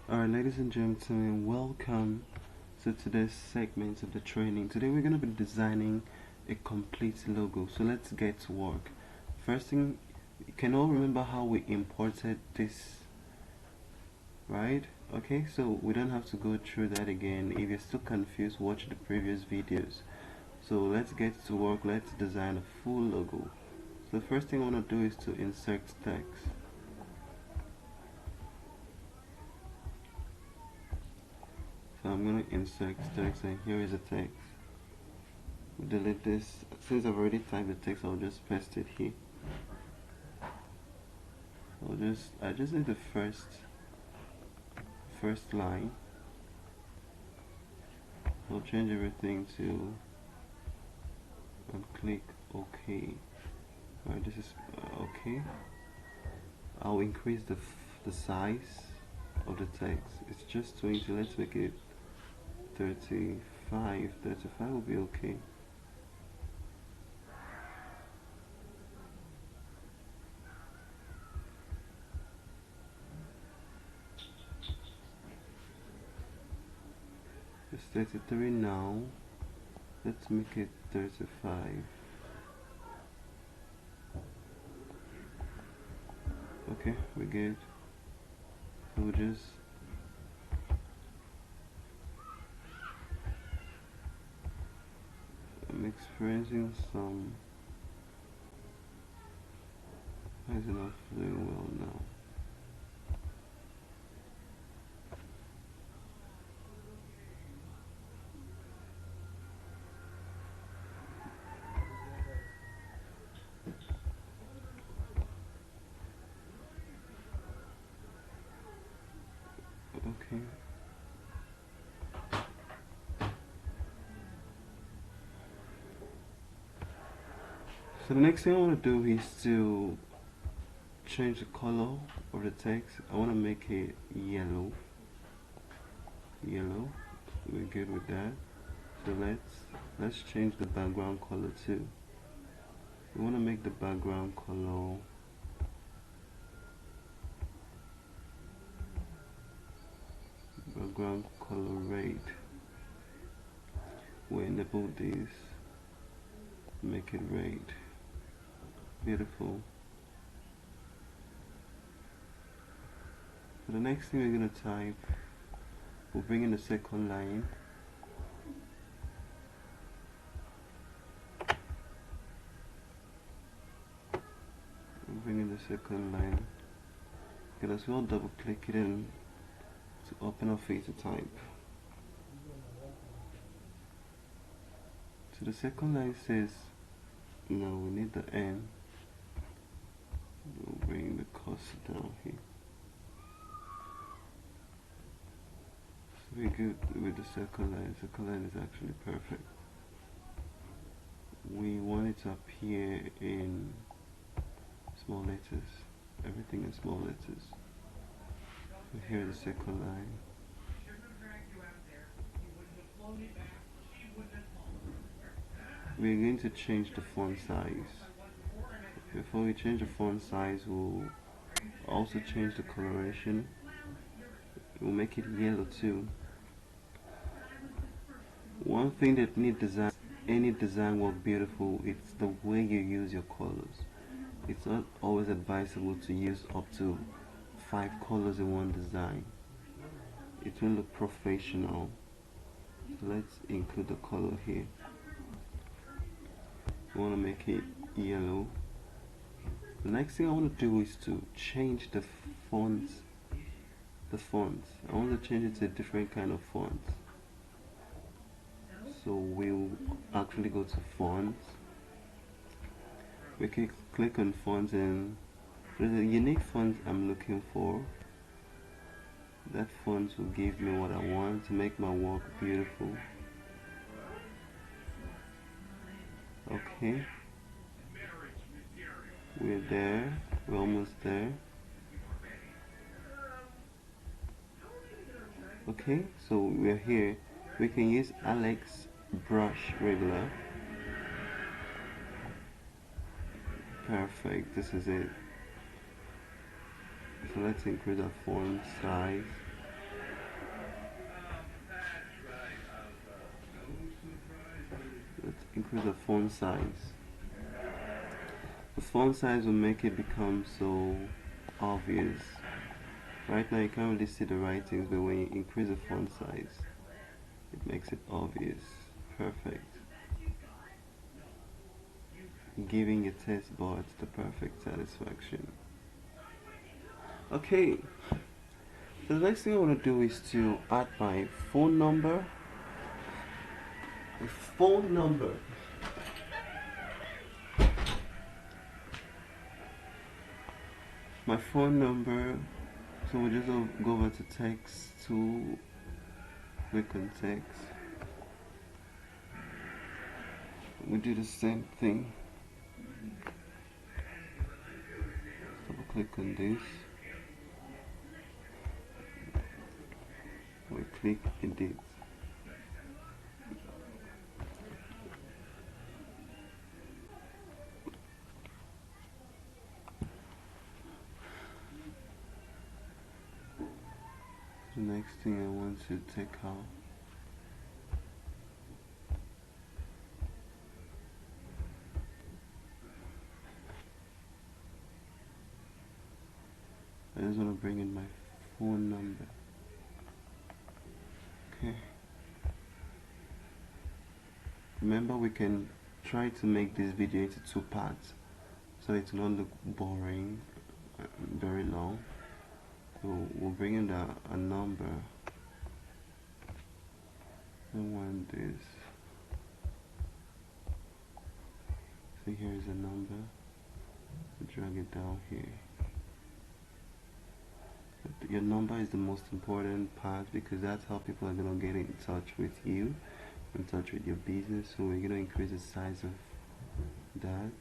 Alright, ladies and gentlemen, welcome to today's segment of the training. Today we're going to be designing a complete logo. So let's get to work. First thing, you can all remember how we imported this, right? Okay, so we don't have to go through that again. If you're still confused, watch the previous videos. So let's get to work. Let's design a full logo. So the first thing I want to do is to insert text. So I'm going to insert text, and here is the text. Delete this. Since I've already typed the text, I'll just paste it here. I just need the first line. I'll change everything to and click OK. Alright, this is OK. I'll increase the size of the text. It's just 20. Let's make it 35. 35 will be okay. It's 33 now. Let's make it 35. Okay, we're good. So we'll just I'm experiencing some is not doing well now. Okay. So the next thing I want to do is to change the color of the text. I want to make it yellow. Yellow. We're good with that. So let's change the background color too. We want to make the background color red. We enable this, make it red. Beautiful. So the next thing we're going to type, we'll bring in the second line. We'll bring in the second line. You can as well double click it in to open up for you to type. So the second line says, no, we need the N. We'll bring the cursor down here. So we're good with the second line. The second line is actually perfect. We want it to appear in small letters. Everything in small letters. So here is the second line. We're going to change the font size. Before we change the font size, we'll also change the coloration. We'll make it yellow too. One thing that any design work beautiful, it's the way you use your colors. It's not always advisable to use up to 5 colors in one design. It will look professional. So let's include the color here. We want to make it yellow. The next thing I want to do is to change the fonts. I want to change it to a different kind of font. So we'll actually go to fonts. We can click on fonts, and there's a unique font I'm looking for. That font will give me what I want to make my work beautiful. Okay, we're there. We're almost there. Okay, so we're here. We can use Alex brush regular. Perfect, this is it. So let's increase our font size. increase the font size. The font size will make it become so obvious. Right now you can't really see the writings, but when you increase the font size, it makes it obvious. Perfect. Giving your test boards the perfect satisfaction. Okay, so the next thing I want to do is to add my phone number. My phone number. My phone number. So we'll just go over to text to click on text. We do the same thing. Double click on this. We click edit. The next thing I want to take out. I just want to bring in my phone number. Okay. Remember, we can try to make this video into 2 parts so it will not look boring, very long. So we'll bring in a number. I want this. So here is a number. Drag it down here. Your number is the most important part because that's how people are going to get in touch with you, in touch with your business. So we're going to increase the size of that,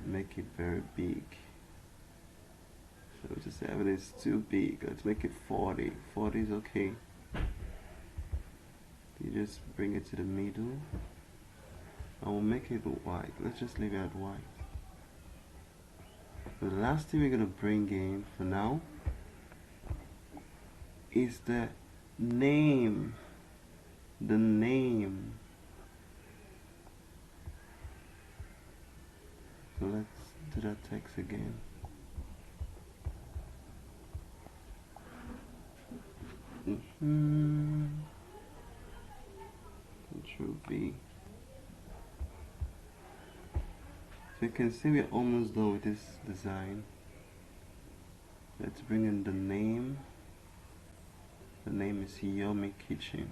make it very big. So just have it is too big. Let's make it 40. 40 is okay. You just bring it to the middle. I will make it white. Let's just leave it at white. The last thing we're going to bring in for now is the name. The name. So let's do that text again. Control V. So you can see we're almost done with this design. Let's bring in the name. The name is Yummy Kitchen.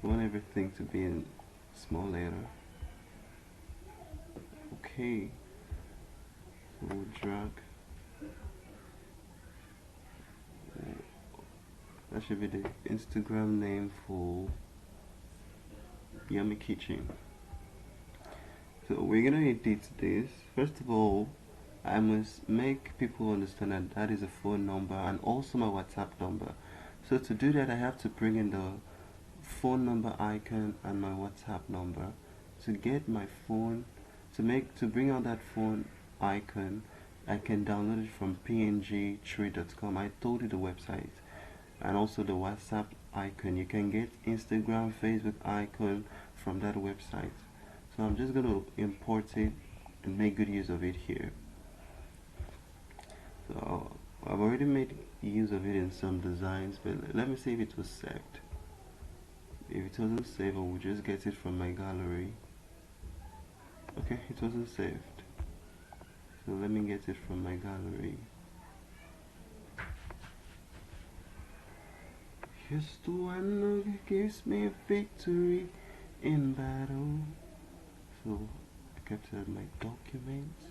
I want everything to be in small letter. Okay. So we'll drag. That should be the Instagram name for Yummy Kitchen. So we're gonna edit this. First of all, I must make people understand that that is a phone number and also my WhatsApp number. So to do that, I have to bring in the phone number icon and my WhatsApp number. To get my phone, to bring out that phone icon, I can download it from pngtree.com. I told you the website. And also the WhatsApp icon. You can get Instagram, Facebook icon from that website. So I'm just going to import it and make good use of it here. So I've already made use of it in some designs, but let me see if it was saved. If it wasn't saved, I will just get it from my gallery. Okay, it wasn't saved. So let me get it from my gallery. Here's the one who gives me victory in battle. So I captured my documents.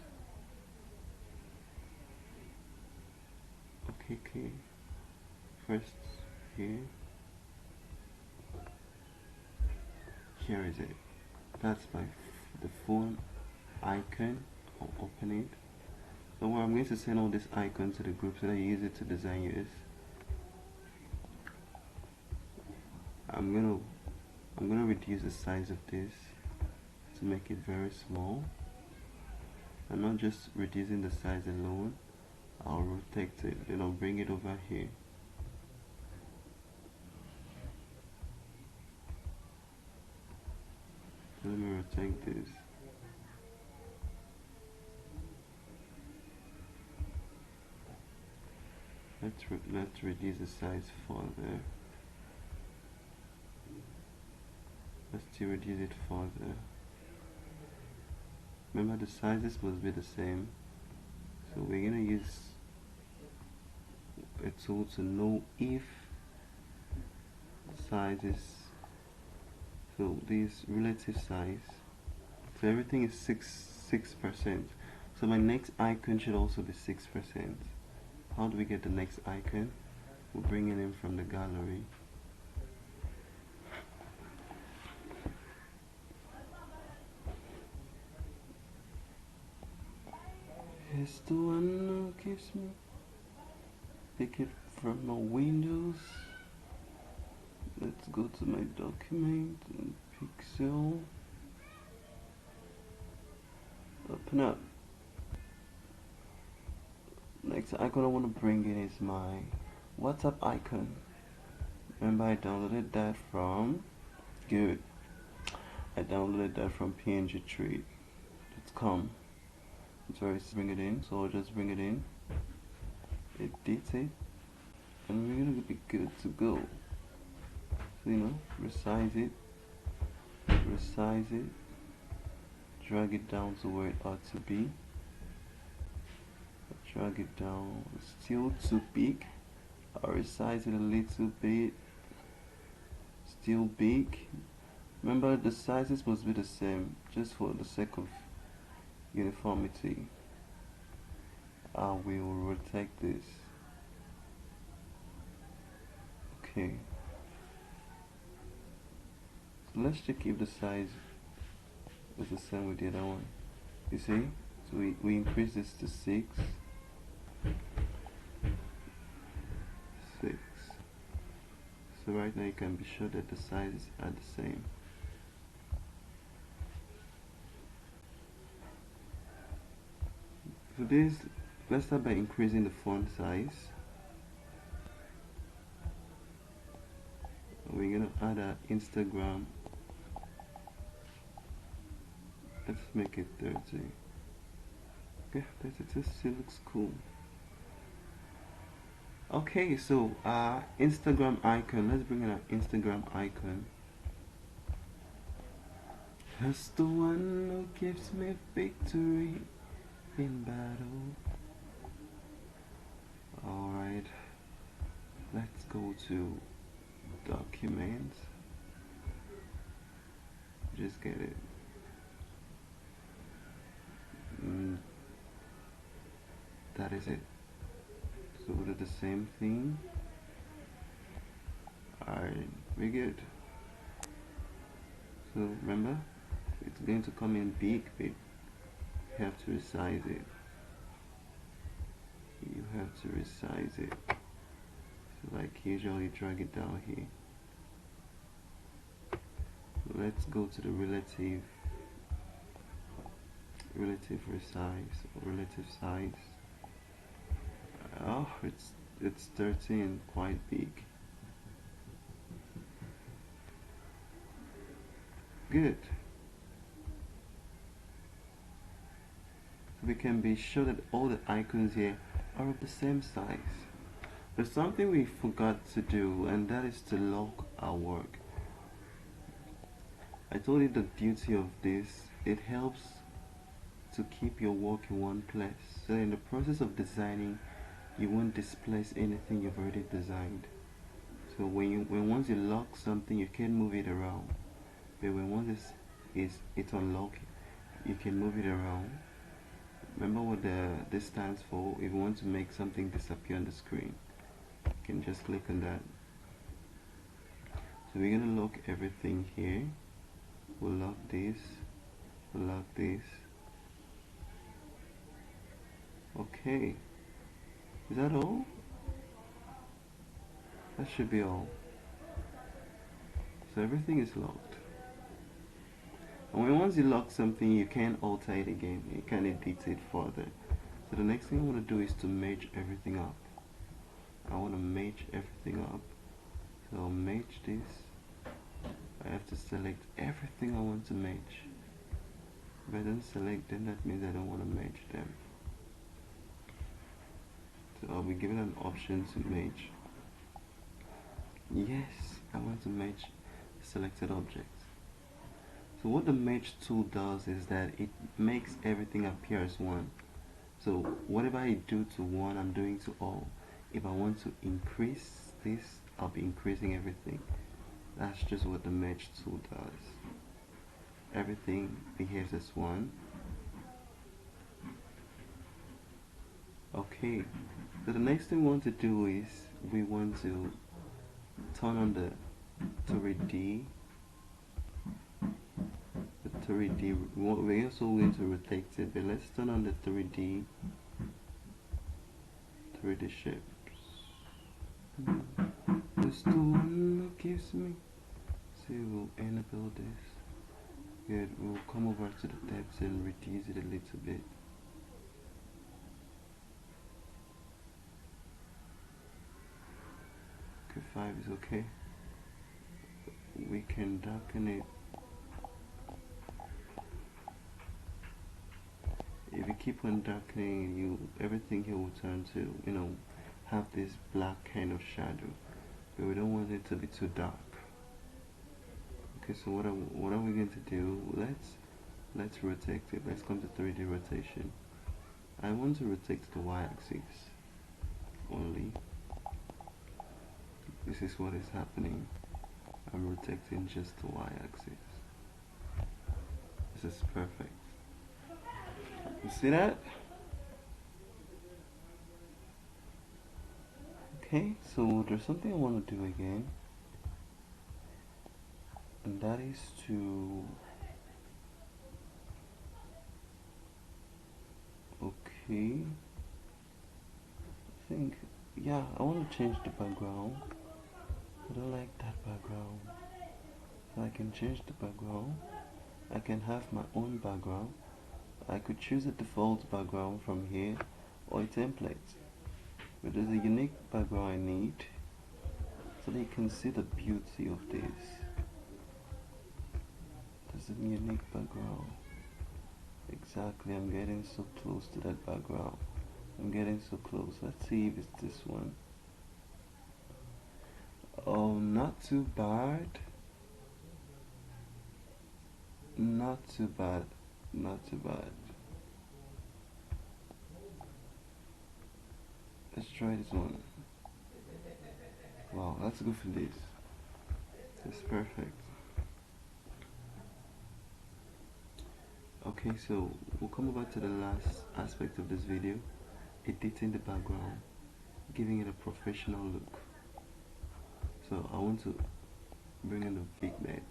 Okay. First here. Here is it. That's the phone icon. I'll open it. So I'm going to send all these icons to the group so that you use it to design yours. I'm gonna reduce the size of this to make it very small. I'm not just reducing the size alone. I'll rotate it, then I'll bring it over here. Let me rotate this. Let's reduce the size further. Let's still reduce it further. Remember, the sizes must be the same, so we're gonna use a tool to know if sizes, so this relative size, so everything is 6%, so my next icon should also be 6%. How do we get the next icon? We'll bring it in from the gallery. Here's the one who gives me. Pick it from my windows. Let's go to my document and pixel. Open up. Next icon I want to bring in is my WhatsApp icon. Remember, I downloaded that from I downloaded that from pngtree.com. So let's bring it in. So I'll just bring it in, edit it, and we're gonna be good to go. So, resize it, drag it down to where it ought to be. Drag it down, still too big. I'll resize it a little bit, still big. Remember, the sizes must be the same, just for the sake of uniformity. I will rotate this. Okay. So let's check if the size is the same with the other one. You see? So we increase this to 6. 6. So right now you can be sure that the sizes are the same. For this, let's start by increasing the font size. We're gonna add our Instagram. Let's make it 30. Okay, it still looks cool. Okay, so our Instagram icon, let's bring in our Instagram icon. That's the one who gives me victory in battle. Alright, let's go to document. Just get it. That is it. So we'll do the same thing. Alright, we're good. So remember, it's going to come in big. You have to resize it. You have to resize it. So like usually, drag it down here. Let's go to the relative resize or relative size. Oh, it's 13, quite big. Good. So we can be sure that all the icons here are of the same size. There's something we forgot to do, and that is to lock our work. I told you the beauty of this, it helps to keep your work in one place. So in the process of designing, you won't displace anything you've already designed. So once you lock something, you can't move it around. But once it's unlocked, you can move it around. Remember what this stands for. If you want to make something disappear on the screen, you can just click on that. So we're gonna lock everything here. We'll lock this. We'll lock this. Okay. Is that all? That should be all. So everything is locked. And once you lock something, you can't alter it again. You can't edit it further. So the next thing I want to do is to merge everything up. I want to merge everything up. So I'll merge this. I have to select everything I want to merge. If I don't select them, that means I don't want to merge them. So I'll be given an option to merge. Yes, I want to merge selected objects. So what the merge tool does is that it makes everything appear as one. So whatever I do to one, I'm doing to all. If I want to increase this, I'll be increasing everything. That's just what the merge tool does. Everything behaves as one. Okay, so the next thing we want to do is we want to turn on the 3D. The 3D, we're also going to rotate it, but let's turn on the 3D shapes. This the one gives me. So we'll enable this. Good, we'll come over to the depth and reduce it a little bit. Okay, 5 is okay. We can darken it. If you keep on darkening, everything here will turn to, have this black kind of shadow. But we don't want it to be too dark. Okay, so what are we going to do? Let's rotate it. Let's come to 3D rotation. I want to rotate the y-axis only. This is what is happening. I'm rotating just the y-axis. This is perfect. You see that? Okay, so there's something I want to do again, and that is to I think, yeah, I want to change the background. I don't like that background, so I can change the background. I can have my own background. I could choose a default background from here or a template, but there's a unique background I need so that you can see the beauty of this. There's a unique background. Exactly, I'm getting so close to that background. I'm getting so close. Let's see if it's this one. Oh, not too bad. Not too bad. Not too bad. Let's try this one. Wow, let's go for this. It's perfect. Okay, so we'll come over to the last aspect of this video, editing the background, giving it a professional look. So I want to bring in the vignette.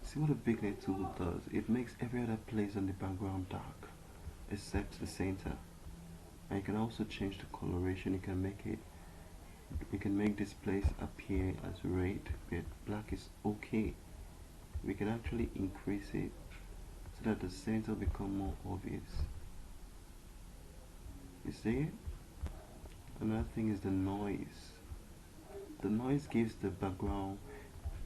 See what the vignette tool does? It makes every other place on the background dark, except the center. And you can also change the coloration. You can make this place appear as red, but black is okay. We can actually increase it so that the center become more obvious. You see it? Another thing is the noise. The noise gives the background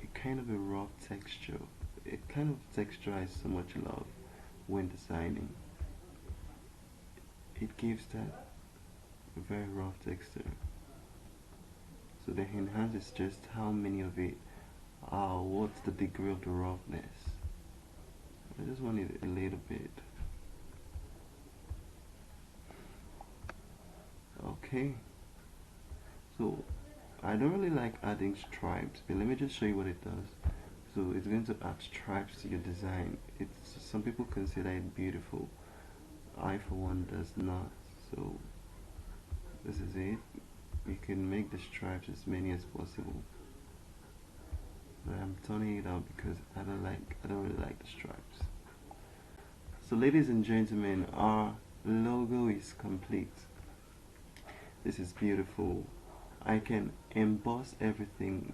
a kind of a rough texture. It kind of texture I so much love when designing. It gives that a very rough texture. So the enhance is just how many of it. What's the degree of the roughness? I just want it a little bit. Okay. So I don't really like adding stripes, but let me just show you what it does. So it's going to add stripes to your design. Some people consider it beautiful. I for one does not. So this is it. You can make the stripes as many as possible. But I'm turning it out because I don't really like the stripes. So ladies and gentlemen, our logo is complete. This is beautiful. I can emboss everything.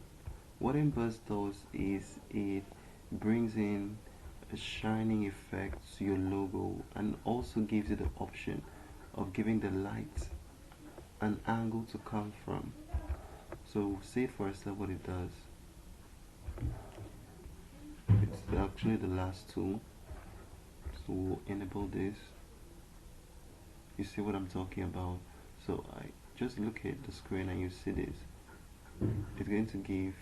What emboss does is it brings in a shining effect to your logo and also gives you the option of giving the light an angle to come from. So we'll see first what it does. It's actually the last tool. So we'll enable this. You see what I'm talking about? So I just look at the screen and you see this. It's going to give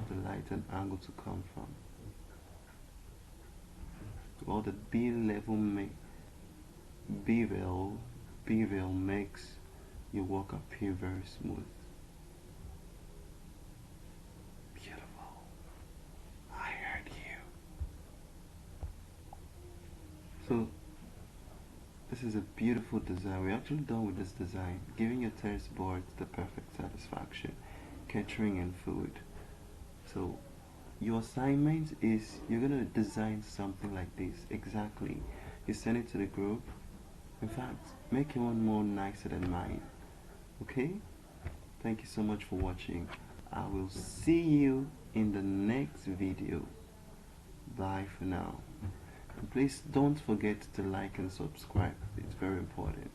the light an angle to come from. Well, the bevel makes your work appear very smooth. Beautiful. I heard you. So this is a beautiful design. We're actually done with this design, giving your terrace board the perfect satisfaction, catering and food. So your assignment is you're gonna design something like this exactly. You send it to the group. In fact, make your one more nicer than mine. Okay? Thank you so much for watching. I will see you in the next video. Bye for now. And please don't forget to like and subscribe. It's very important.